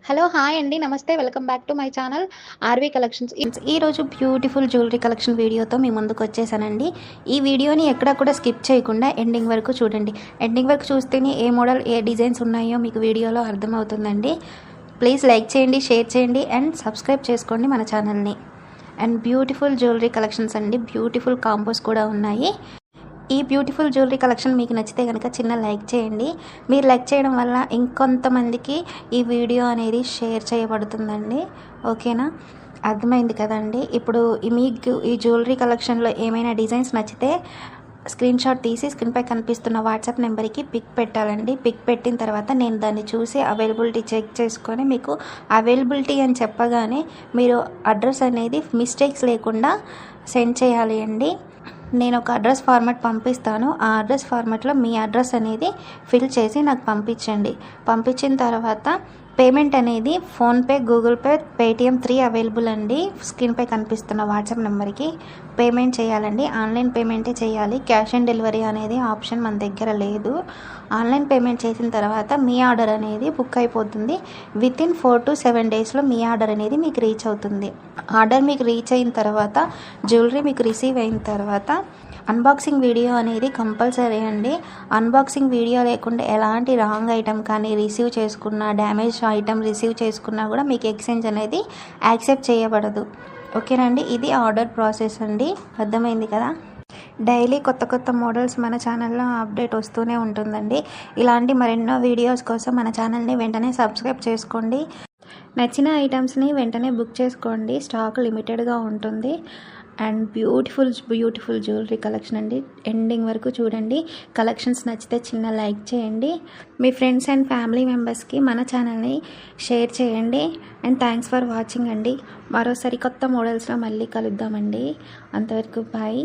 Hello hi అండి నమస్తే welcome back to my channel RV collections. ఈరోజు బ్యూటిఫుల్ జ్యువెలరీ కలెక్షన్ వీడియోతో మీ ముందుకు వచ్చేసానండి. ఈ వీడియోని ఎక్కడ కూడా స్కిప్ చేయకుండా ఎండింగ్ వరకు చూడండి. ఎండింగ్ వరకు చూస్తేనే ఏ మోడల్ ఏ డిజైన్స్ ఉన్నాయో మీకు వీడియోలో అర్థమవుతుందండి. ప్లీజ్ లైక్ చేయండి, షేర్ చేయండి అండ్ సబ్స్క్రైబ్ చేసుకోండి మన ఛానల్ని. అండ్ బ్యూటిఫుల్ జ్యువెలరీ కలెక్షన్స్ అండి, బ్యూటిఫుల్ కాంబోస్ కూడా ఉన్నాయి. ఈ బ్యూటిఫుల్ జ్యువెలరీ కలెక్షన్ మీకు నచ్చితే కనుక చిన్న లైక్ చేయండి. మీరు లైక్ చేయడం వల్ల ఇంకొంతమందికి ఈ వీడియో అనేది షేర్ చేయబడుతుందండి. ఓకేనా, అర్థమైంది కదండి. ఇప్పుడు మీకు ఈ జ్యువెలరీ కలెక్షన్లో ఏమైనా డిజైన్స్ నచ్చితే స్క్రీన్ షాట్ తీసి స్క్రీన్పై కనిపిస్తున్న వాట్సాప్ నెంబర్కి పిక్ పెట్టాలండి. పిక్ పెట్టిన తర్వాత నేను దాన్ని చూసి అవైలబిలిటీ చెక్ చేసుకొని మీకు అవైలబిలిటీ అని చెప్పగానే మీరు అడ్రస్ అనేది మిస్టేక్స్ లేకుండా సెండ్ చేయాలి అండి. నేను ఒక అడ్రస్ ఫార్మాట్ పంపిస్తాను. ఆ అడ్రస్ ఫార్మాట్లో మీ అడ్రస్ అనేది ఫిల్ చేసి నాకు పంపించండి. పంపించిన తర్వాత పేమెంట్ అనేది PhonePe, Google pay, Paytm 3 available అండి. స్క్రీన్పై కనిపిస్తున్న వాట్సాప్ నెంబర్కి పేమెంట్ చేయాలండి. ఆన్లైన్ పేమెంటే చేయాలి. క్యాష్ ఆన్ డెలివరీ అనేది ఆప్షన్ మన దగ్గర లేదు. ఆన్లైన్ పేమెంట్ చేసిన తర్వాత మీ ఆర్డర్ అనేది బుక్ అయిపోతుంది. వితిన్ 4 to 7 డేస్లో మీ ఆర్డర్ అనేది మీకు రీచ్ అవుతుంది. ఆర్డర్ మీకు రీచ్ అయిన తర్వాత జ్యువెలరీ మీకు రిసీవ్ అయిన తర్వాత అన్బాక్సింగ్ వీడియో అనేది కంపల్సరీ అండి. అన్బాక్సింగ్ వీడియో లేకుండా ఎలాంటి రాంగ్ ఐటమ్ కానీ రిసీవ్ చేసుకున్న, డ్యామేజ్ ఐటమ్ రిసీవ్ చేసుకున్నా కూడా మీకు ఎక్స్చేంజ్ అనేది యాక్సెప్ట్ చేయబడదు. ఓకేనండి, ఇది ఆర్డర్ ప్రాసెస్ అండి. అర్థమైంది కదా. డైలీ కొత్త కొత్త మోడల్స్ మన ఛానల్లో అప్డేట్ వస్తూనే ఉంటుందండి. ఇలాంటి మరెన్నో వీడియోస్ కోసం మన ఛానల్ని వెంటనే సబ్స్క్రైబ్ చేసుకోండి. నచ్చిన ఐటమ్స్ని వెంటనే బుక్ చేసుకోండి. స్టాక్ లిమిటెడ్గా ఉంటుంది. అండ్ బ్యూటిఫుల్ జ్యువెలరీ కలెక్షన్ అండి. ఎండింగ్ వరకు చూడండి. కలెక్షన్స్ నచ్చితే చిన్న లైక్ చేయండి. మీ ఫ్రెండ్స్ అండ్ ఫ్యామిలీ మెంబర్స్కి మన ఛానల్ని షేర్ చేయండి. అండ్ థ్యాంక్స్ ఫర్ వాచింగ్ అండి. మరోసారి కొత్త మోడల్స్లో మళ్ళీ కలుద్దామండి. అంతవరకు బాయ్.